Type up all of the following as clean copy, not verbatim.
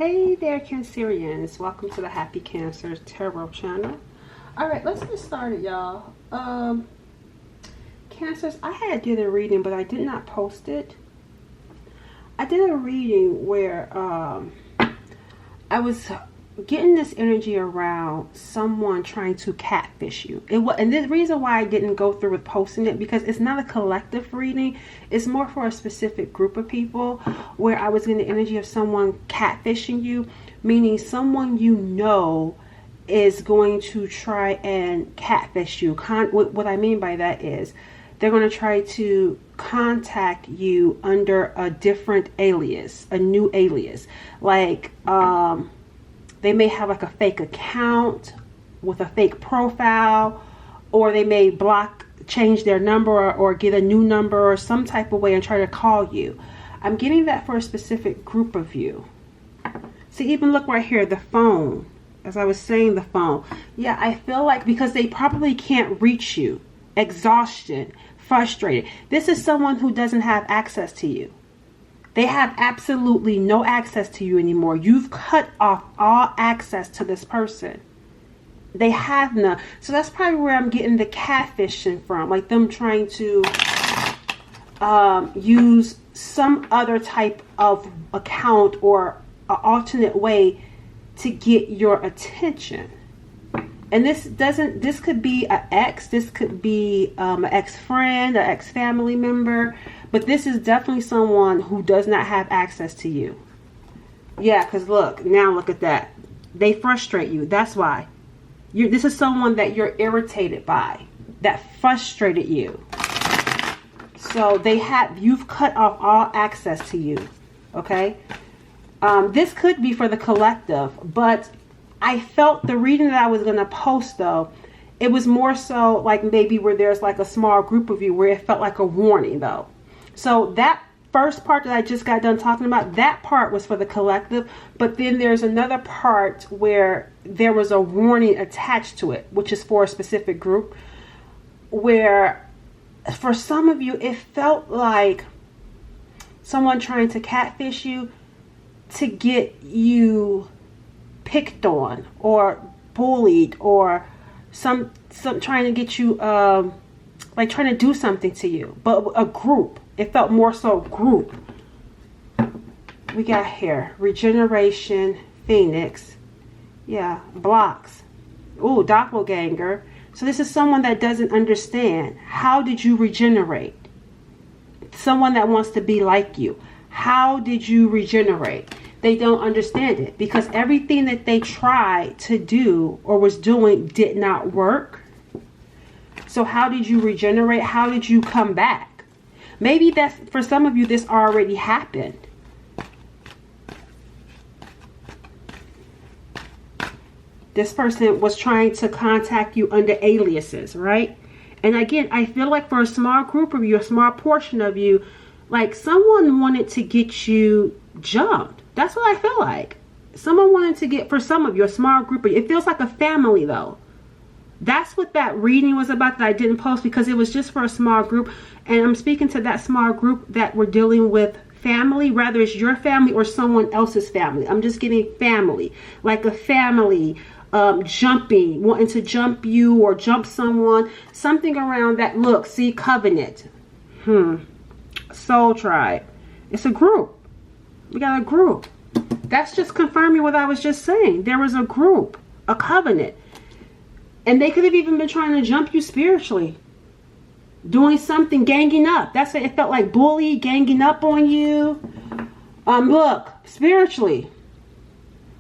Hey there, Cancerians. Welcome to the Happy Cancer Tarot channel. Alright, let's get started, y'all. Cancers, I did a reading, but I did not post it. I did a reading where I was getting this energy around someone trying to catfish you. And the reason why I didn't go through with posting it, because it's not a collective reading. It's more for a specific group of people, where I was getting the energy of someone catfishing you, meaning someone you know is going to try and catfish you. What I mean by that is they're going to try to contact you under a different alias, a new alias. Like, they may have like a fake account with a fake profile, or they may change their number or get a new number or some type of way and try to call you. I'm getting that for a specific group of you. See, even look right here, the phone. As I was saying, the phone. Yeah, I feel like because they probably can't reach you. Exhaustion, frustrated. This is someone who doesn't have access to you. They have absolutely no access to you anymore. You've cut off all access to this person. They have none. So that's probably where I'm getting the catfishing from. Like them trying to use some other type of account or an alternate way to get your attention. And this could be an ex, this could be an ex-friend, an ex-family member, but this is definitely someone who does not have access to you. Yeah, because look at that. They frustrate you. That's why. This is someone that you're irritated by, that frustrated you. So you've cut off all access to you. Okay? This could be for the collective, but I felt the reading that I was going to post, though, it was more so like maybe where there's like a small group of you where it felt like a warning, though. So that first part that I just got done talking about, that part was for the collective. But then there's another part where there was a warning attached to it, which is for a specific group, where for some of you, it felt like someone trying to catfish you to get you picked on or bullied, or some trying to get you like trying to do something to you. But a group, it felt more so group. We got here regeneration, phoenix, yeah, blocks, ooh, doppelganger. So this is someone that doesn't understand. How did you regenerate? Someone that wants to be like you. How did you regenerate? They don't understand it, because everything that they tried to do or was doing did not work. So how did you regenerate? How did you come back? Maybe that's, for some of you, this already happened. This person was trying to contact you under aliases, right? And again, I feel like for a small group of you, a small portion of you, like someone wanted to get you jumped. That's what I feel like. Someone wanted to get, for some of you, a small group of you. It feels like a family, though. That's what that reading was about that I didn't post, because it was just for a small group. And I'm speaking to that small group that we're dealing with family, whether it's your family or someone else's family. I'm just getting family. Like a family jumping, wanting to jump you or jump someone. Something around that. Look, see, covenant. Soul tribe. It's a group. We got a group. That's just confirming what I was just saying. There was a group, a covenant. And they could have even been trying to jump you spiritually. Doing something, ganging up. That's what it felt like. Bully, ganging up on you. Look, spiritually.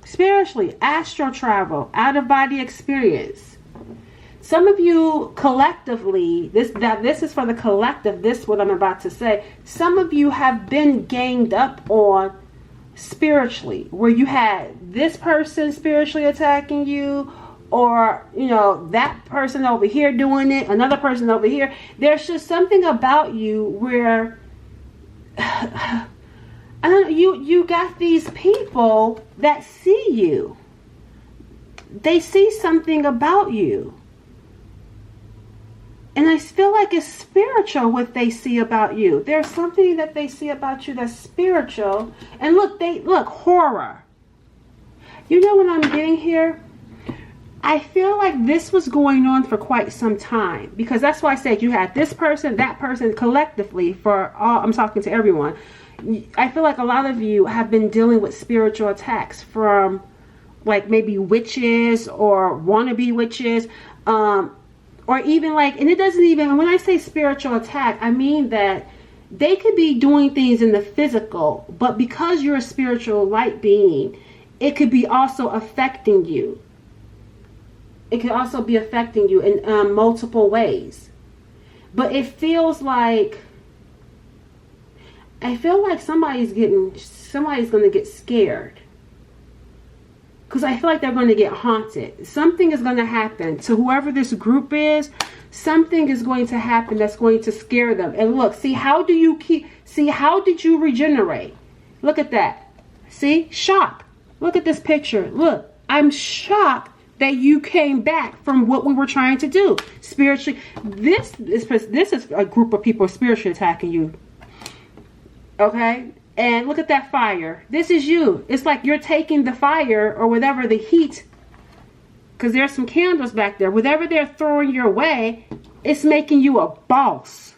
Spiritually. Astral travel. Out of body experience. Some of you collectively, this is for the collective, this what I'm about to say. Some of you have been ganged up on spiritually, where you had this person spiritually attacking you, or, you know, that person over here doing it, another person over here. There's just something about you where, I don't know, you got these people that see you. They see something about you. And I feel like it's spiritual what they see about you. There's something that they see about you that's spiritual. And look, horror. You know what I'm getting here? I feel like this was going on for quite some time, because that's why I said you had this person, that person, collectively, for all, I'm talking to everyone. I feel like a lot of you have been dealing with spiritual attacks from like maybe witches or wannabe witches, or even like, and it doesn't even, when I say spiritual attack, I mean that they could be doing things in the physical, but because you're a spiritual light being, it could be also affecting you. It could also be affecting you in multiple ways. But it feels like, I feel like somebody's going to get scared. Because I feel like they're going to get haunted. Something is going to happen to whoever this group is. Something is going to happen that's going to scare them. And look, see, how did you regenerate? Look at that. See, shock. Look at this picture. Look, I'm shocked that you came back from what we were trying to do spiritually. This is a group of people spiritually attacking you. Okay? And look at that fire. This is you. It's like you're taking the fire or whatever, the heat, because there's some candles back there. Whatever they're throwing your way, it's making you a boss.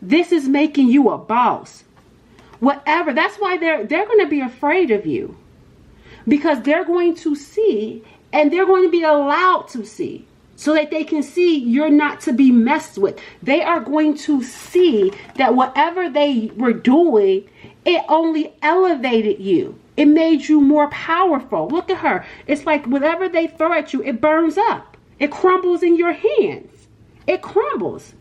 This is making you a boss. Whatever. That's why they're going to be afraid of you. Because they're going to see, and they're going to be allowed to see, so that they can see you're not to be messed with. They are going to see that whatever they were doing, it only elevated you. It made you more powerful. Look at her. It's like whatever they throw at you, it burns up. It crumbles in your hands. It crumbles.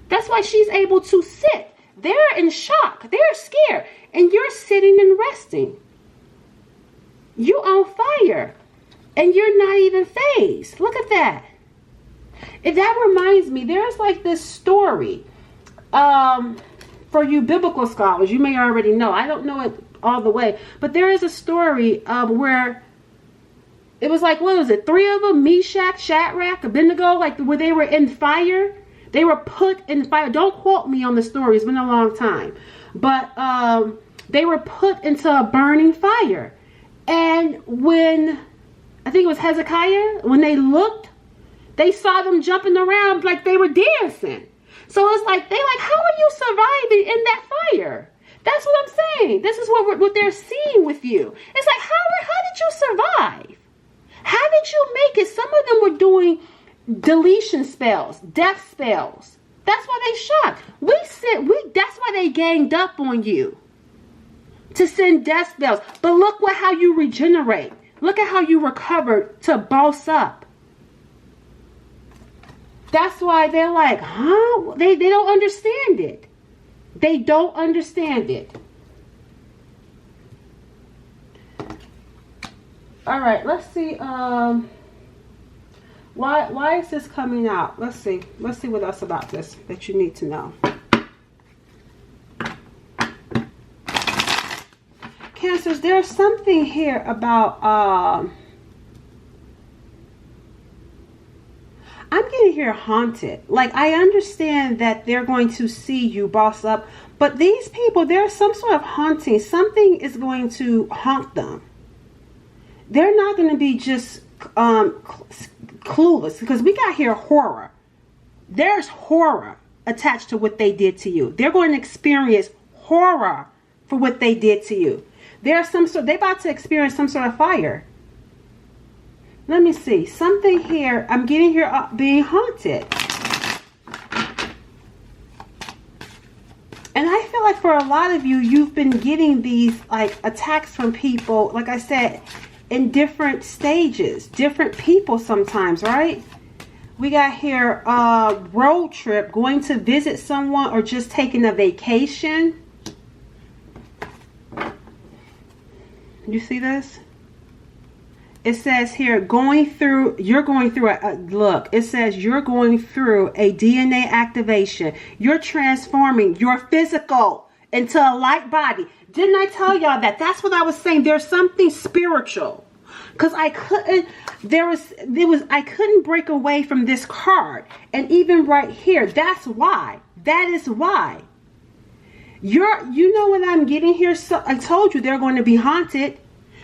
That's why she's able to sit. They're in shock. They're scared. And you're sitting and resting. You on fire. And you're not even fazed. Look at that. That reminds me, there's like this story, for you biblical scholars, you may already know. I don't know it all the way, but there is a story where it was like, what was it? 3 of them, Meshach, Shadrach, Abednego, like where they were in fire. They were put in fire. Don't quote me on the story. It's been a long time. But they were put into a burning fire. And when, I think it was Hezekiah, when they looked, they saw them jumping around like they were dancing. So it's like, how are you surviving in that fire? That's what I'm saying. This is what they're seeing with you. It's like, how did you survive? How did you make it? Some of them were doing deletion spells, death spells. That's why they shocked. That's why they ganged up on you. To send death spells. But look how you regenerate. Look at how you recovered to boss up. That's why they're like, huh? They don't understand it. They don't understand it. All right, let's see. Why is this coming out? Let's see. Let's see what else about this that you need to know. Cancers, there's something here about I'm getting here haunted. Like, I understand that they're going to see you boss up, but these people, there's some sort of haunting. Something is going to haunt them. They're not going to be just clueless, because we got here horror. There's horror attached to what they did to you. They're going to experience horror for what they did to you. They're about to experience some sort of fire. Let me see. Something here. I'm getting here being haunted. And I feel like for a lot of you, you've been getting these like attacks from people, like I said, in different stages, different people sometimes, right? We got here road trip, going to visit someone, or just taking a vacation. You see this? It says here, you're going through it says you're going through a DNA activation. You're transforming your physical into a light body. Didn't I tell y'all that? That's what I was saying. There's something spiritual. Because I couldn't break away from this card. And even right here, that's why. That is why. You know what I'm getting here? So I told you they're going to be haunted.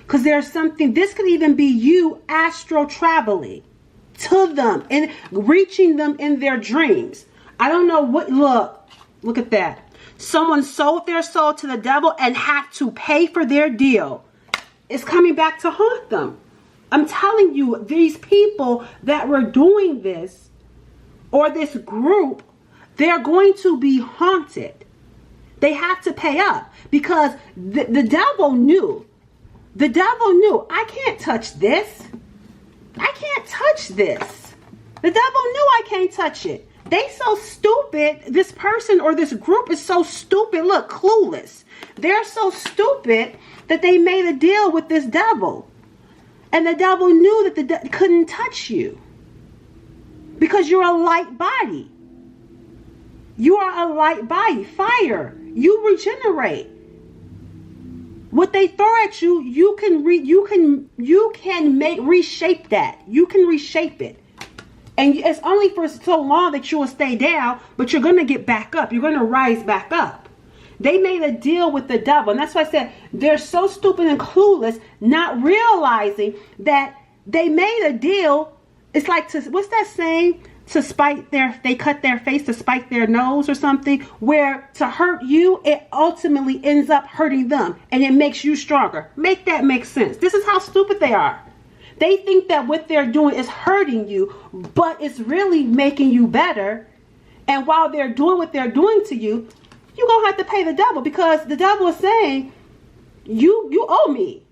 Because there's something, this could even be you astral traveling to them and reaching them in their dreams. I don't know what, look at that. Someone sold their soul to the devil and had to pay for their deal. It's coming back to haunt them. I'm telling you, these people that were doing this, or this group, they're going to be haunted. They have to pay up because the devil knew. The devil knew, I can't touch this. I can't touch this. The devil knew I can't touch it. They so stupid. This person or this group is so stupid. Look, clueless. They're so stupid that they made a deal with this devil. And the devil knew that the devil couldn't touch you. Because you're a light body. You are a light body. Fire. You regenerate. What they throw at you, you can reshape that. You can reshape it. And it's only for so long that you will stay down, but you're going to get back up. You're going to rise back up. They made a deal with the devil. And that's why I said they're so stupid and clueless, not realizing that they made a deal. It's like, what's that saying? They cut their face to spite their nose or something, where to hurt you, it ultimately ends up hurting them and it makes you stronger. Make that make sense. This is how stupid they are. They think that what they're doing is hurting you, but it's really making you better. And while they're doing what they're doing to you, you're going to have to pay the devil, because the devil is saying, you owe me.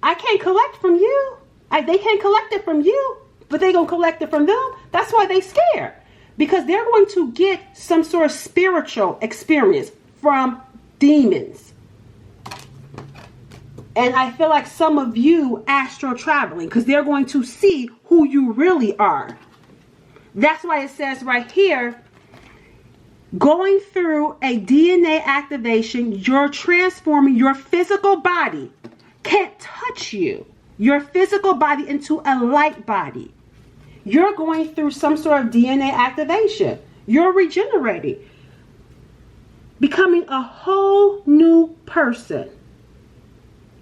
I can't collect from you. They can't collect it from you, but they're going to collect it from them. That's why they scared, because they're going to get some sort of spiritual experience from demons. And I feel like some of you astral traveling, because they're going to see who you really are. That's why it says right here, going through a DNA activation, you're transforming your physical body. Can't touch you. Your physical body into a light body. You're going through some sort of DNA activation. You're regenerating. Becoming a whole new person.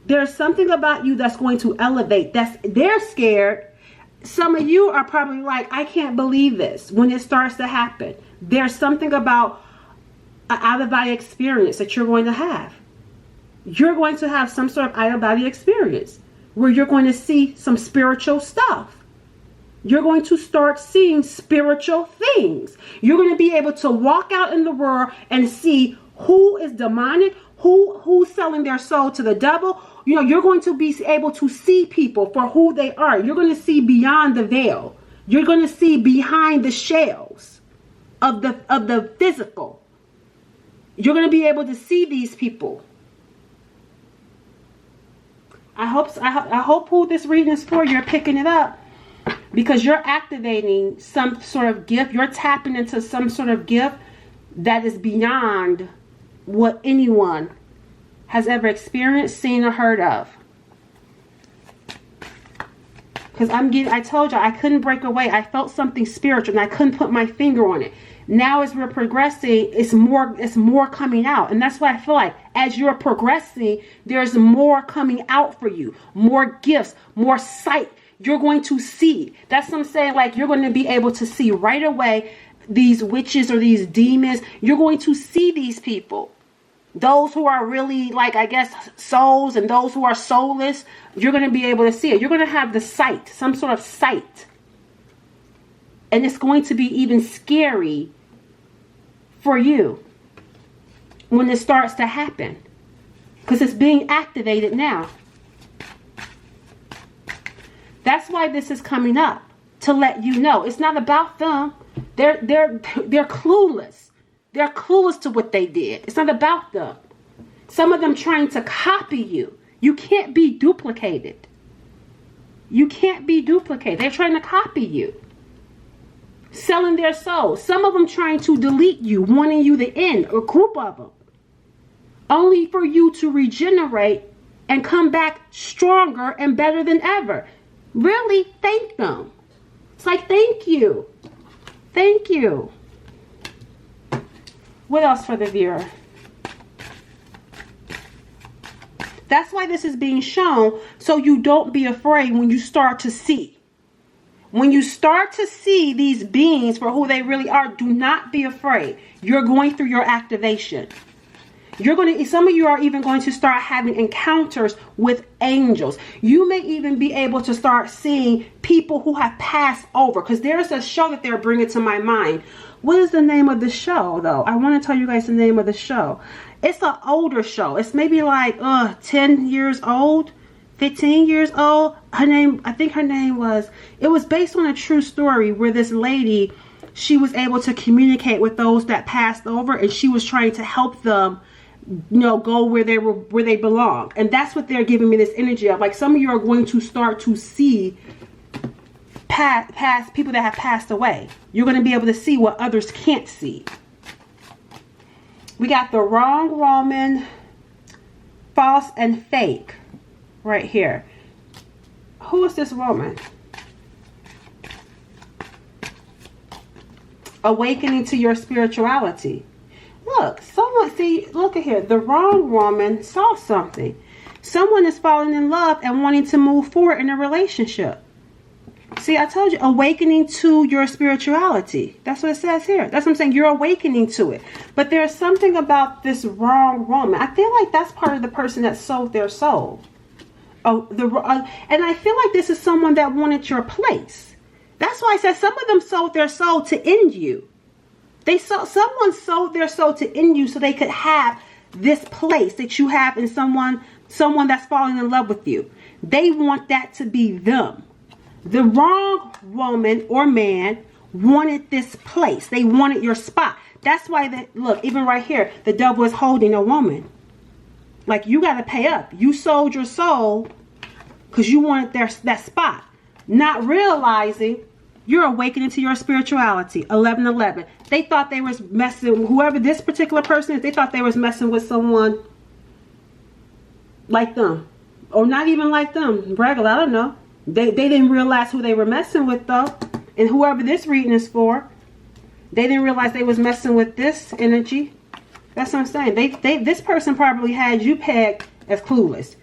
There's something about you that's going to elevate. They're scared. Some of you are probably like, I can't believe this when it starts to happen. There's something about an out-of-body experience that you're going to have. You're going to have some sort of out-of-body experience where you're going to see some spiritual stuff. You're going to start seeing spiritual things. You're going to be able to walk out in the world and see who is demonic, who's selling their soul to the devil. You know, you're going to be able to see people for who they are. You're going to see beyond the veil. You're going to see behind the shells of the physical. You're going to be able to see these people. I hope who this reading is for, you're picking it up, because you're activating some sort of gift. You're tapping into some sort of gift that is beyond what anyone has ever experienced, seen, or heard of. Because I told you I couldn't break away. I felt something spiritual and I couldn't put my finger on it. Now as we're progressing, it's more coming out. And that's why I feel like as you're progressing, there's more coming out for you. More gifts, more sight. You're going to see. That's what I'm saying. Like, you're going to be able to see right away these witches or these demons. You're going to see these people. Those who are really, like, I guess, souls, and those who are soulless, you're going to be able to see it. You're going to have the sight, some sort of sight. And it's going to be even scary for you when it starts to happen, because it's being activated now. That's why this is coming up, to let you know it's not about them. They're clueless. They're clueless to what they did. It's not about them. Some of them trying to copy you. You can't be duplicated. You can't be duplicated. They're trying to copy you. Selling their souls. Some of them trying to delete you, wanting you to end, a group of them. Only for you to regenerate and come back stronger and better than ever. Really, thank them. It's like, thank you. Thank you. What else for the viewer? That's why this is being shown, so you don't be afraid when you start to see. When you start to see these beings for who they really are, do not be afraid. You're going through your activation. You're going to, some of you are even going to start having encounters with angels. You may even be able to start seeing people who have passed over, because there's a show that they're bringing to my mind. What is the name of the show, though? I want to tell you guys the name of the show. It's an older show. It's maybe like 10 years old, 15 years old. Her name, I think her name was, it was based on a true story where this lady, she was able to communicate with those that passed over, and she was trying to help them, you know, go where they belong. And that's what they're giving me this energy of. Like, some of you are going to start to see past people that have passed away. You're going to be able to see what others can't see. We got the wrong woman, false and fake right here. Who is this woman? Awakening to your spirituality. Look, someone, see, look at here. The wrong woman saw something. Someone is falling in love and wanting to move forward in a relationship. See, I told you, awakening to your spirituality. That's what it says here. That's what I'm saying. You're awakening to it. But there's something about this wrong woman. I feel like that's part of the person that sold their soul. Oh, and I feel like this is someone that wanted your place. That's why I said some of them sold their soul to end you. Someone sold their soul to end you so they could have this place that you have in someone that's falling in love with you. They want that to be them. The wrong woman or man wanted this place. They wanted your spot. That's why, look, even right here, the devil is holding a woman. Like, you got to pay up. You sold your soul because you wanted that spot. Not realizing you're awakening to your spirituality. 1111. They thought they was messing, whoever this particular person is, they thought they was messing with someone like them. Or not even like them. Regular, I don't know. They didn't realize who they were messing with, though. And whoever this reading is for, they didn't realize they was messing with this energy. That's what I'm saying. This person probably had you pegged as clueless.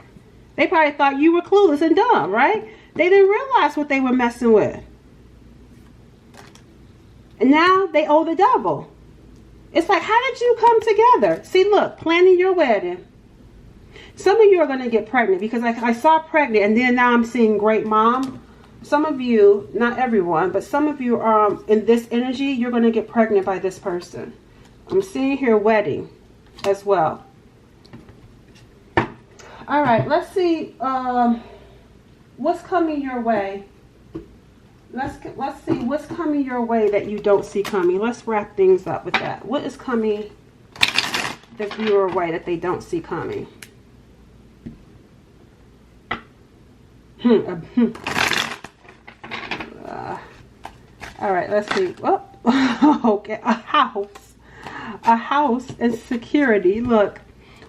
They probably thought you were clueless and dumb, right? They didn't realize what they were messing with. And now they owe the devil. It's like, how did you come together? See, look, planning your wedding. Some of you are going to get pregnant, because I saw pregnant, and then now I'm seeing great mom. Some of you, not everyone, but some of you are in this energy, you're going to get pregnant by this person. I'm seeing here wedding as well. All right, let's see what's coming your way. Let's see what's coming your way that you don't see coming. Let's wrap things up with that. What is coming the viewer way that they don't see coming? All right, let's see. Oh, okay, a house and security. Look,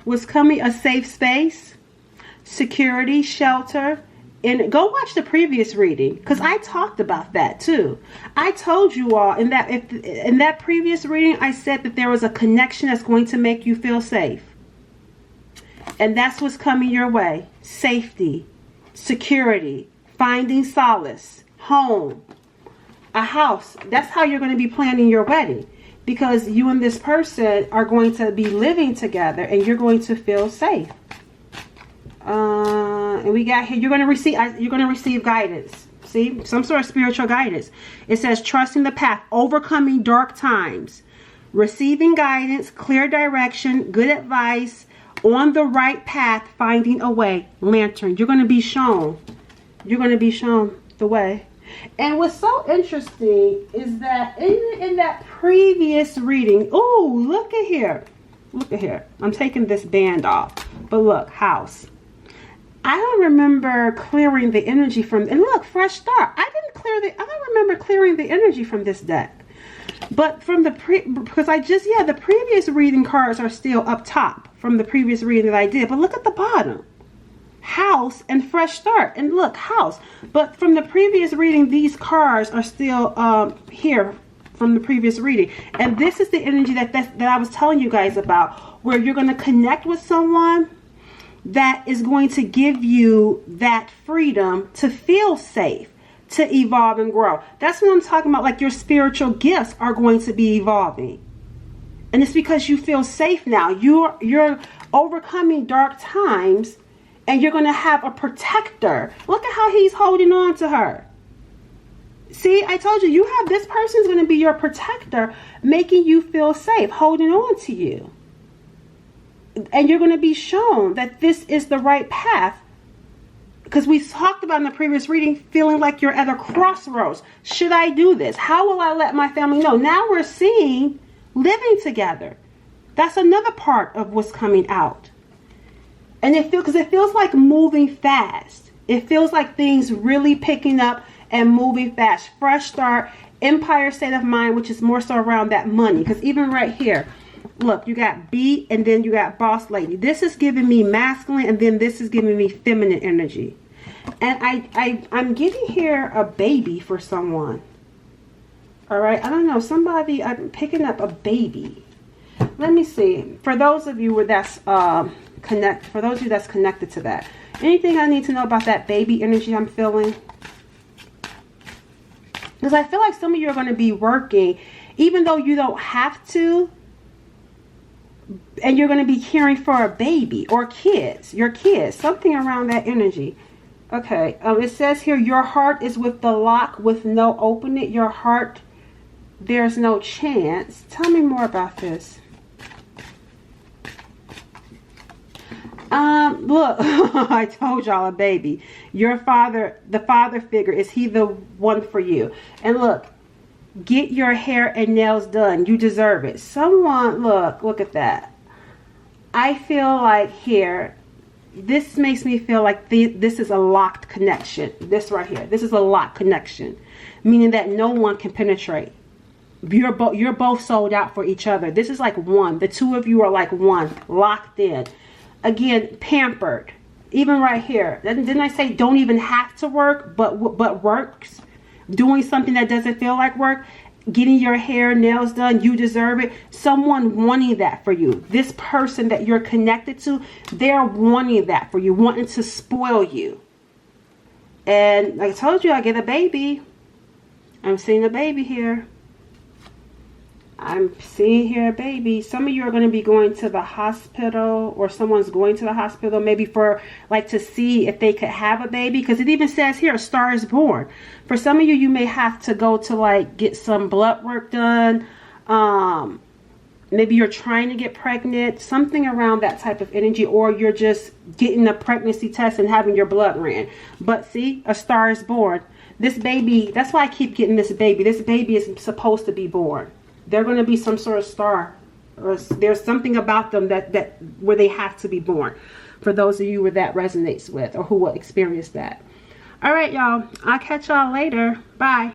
what's coming? A safe space, security, shelter. And go watch the previous reading, because I talked about that too. I told you all in that previous reading, I said that there was a connection that's going to make you feel safe. And that's what's coming your way. Safety, security, finding solace, home, a house. That's how you're going to be planning your wedding, because you and this person are going to be living together and you're going to feel safe. And we got here, you're going to receive guidance. See, some sort of spiritual guidance. It says trusting the path, overcoming dark times, receiving guidance, clear direction, good advice, on the right path, finding a way. Lantern. You're going to be shown. You're going to be shown the way. And what's so interesting is that in that previous reading, oh, look at here. Look at here. I'm taking this band off. But look, house. I don't remember clearing the energy from, and look, fresh start. I don't remember clearing the energy from this deck. But from the the previous reading cards are still up top from the previous reading that I did. But look at the bottom. House and fresh start. And look, house. But from the previous reading, these cards are still here from the previous reading. And this is the energy that I was telling you guys about, where you're going to connect with someone that is going to give you that freedom to feel safe, to evolve and grow. That's what I'm talking about. Like, your spiritual gifts are going to be evolving. And it's because you feel safe now. You're overcoming dark times, and you're going to have a protector. Look at how he's holding on to her. See, I told you, you have this person's going to be your protector, making you feel safe, holding on to you. And you're going to be shown that this is the right path. Because we talked about in the previous reading, feeling like you're at a crossroads. Should I do this? How will I let my family know? Now we're seeing living together. That's another part of what's coming out. And because it feels like moving fast. It feels like things really picking up and moving fast. Fresh start, empire state of mind, which is more so around that money. Because even right here, look, you got B and then you got boss lady. This is giving me masculine, and then this is giving me feminine energy. And I'm getting here a baby for someone. All right, I don't know, somebody, I'm picking up a baby. Let me see. For those of you that's connected to that, anything I need to know about that baby energy I'm feeling? Because I feel like some of you are going to be working, even though you don't have to, and you're going to be caring for a baby or kids, your kids, something around that energy. Okay, it says here, your heart is with the lock with no opening. Your heart, there's no chance. Tell me more about this. Look, I told y'all a baby. Your father, the father figure, is he the one for you? And look, get your hair and nails done. You deserve it. Someone, look at that. I feel like here, this makes me feel like this is a locked connection. This right here, this is a locked connection, meaning that no one can penetrate. You're both sold out for each other. This is like one. The two of you are like one, locked in. Again, pampered. Even right here, didn't I say don't even have to work, but works? Doing something that doesn't feel like work, getting your hair, nails done, you deserve it. Someone wanting that for you. This person that you're connected to, they're wanting that for you, wanting to spoil you. And like I told you, I get a baby. I'm seeing a baby here. I'm seeing here a baby. Some of you are going to be going to the hospital, or someone's going to the hospital maybe for like to see if they could have a baby, because it even says here a star is born. For some of you, you may have to go to like get some blood work done. Maybe you're trying to get pregnant, something around that type of energy, or you're just getting a pregnancy test and having your blood ran. But see, a star is born. This baby, that's why I keep getting this baby. This baby is supposed to be born. They're going to be some sort of star, or there's something about them that where they have to be born. For those of you where that resonates with, or who will experience that. All right, y'all. I'll catch y'all later. Bye.